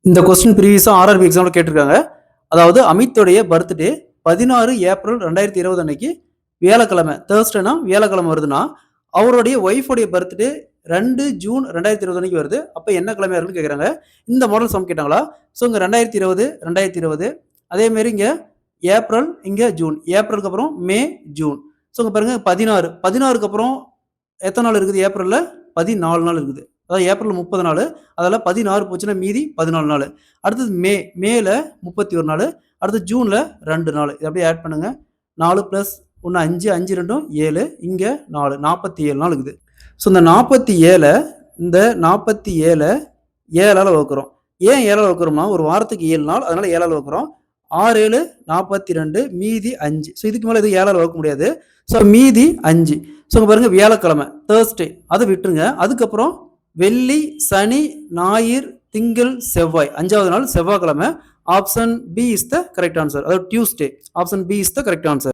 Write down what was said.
இந்த கொஸ்டின் ப்ரீவியஸாக ஆர்ஆர்பி எக்ஸாமில் கேட்டிருக்காங்க. அதாவது அமித்தோடைய பர்த்டே 16 ஏப்ரல் 2020 அன்னைக்கு வியாழக்கிழமை, தேர்ஸ்டேனா வியாழக்கிழமை வருதுன்னா, அவருடைய ஒய்ஃபுடைய பர்த்டே 2 ஜூன் 2020 அன்னைக்கு வருது. அப்போ என்ன கிழமையா இருக்குன்னு கேட்குறாங்க. இந்த மாடல் சம் கேட்டாங்களா? ஸோ இங்கே 2020 அதேமாரி இங்கே ஏப்ரல், இங்கே ஜூன். ஏப்ரலுக்கு அப்புறம் மே, ஜூன். ஸோ இங்கே பாருங்க 16 16க்கு அப்புறம் எத்தனை நாள் இருக்குது? ஏப்ரலில் 14 நாள் இருக்குது. அதாவது ஏப்ரல் 30 நாள், அதில் 16 போச்சுன்னா மீதி 14 நாள். அடுத்தது மேல 31 நாள், அடுத்து ஜூனில் 2 நாள். இது அப்படியே ஆட் பண்ணுங்க. 4 + 1 5, 5 2 7, இங்கே 4 47 நாள் இருக்குது. ஸோ இந்த 47 இந்த 47 7ஆல் வகுக்கிறோம். ஏன் 7ஆல் வகுக்கிறோம்னா, ஒரு வாரத்துக்கு 7 நாள், அதனால 7ஆல் வகுக்கிறோம். 6 7 42, மீதி 5. ஸோ இதுக்கு மேலே இது 7ஆல் வகுக்க முடியாது. ஸோ மீதி 5. ஸோ இங்கே பாருங்க வியாழக்கிழமை, தேர்ஸ்டே, அதை விட்டுருங்க. அதுக்கப்புறம் வெள்ளி, சனி, ஞாயிறு, திங்கள், செவ்வாய். 5வது நாள் செவ்வாய்க்கிழமை. Option B is the correct answer. அதாவது Tuesday. Option B is the correct answer.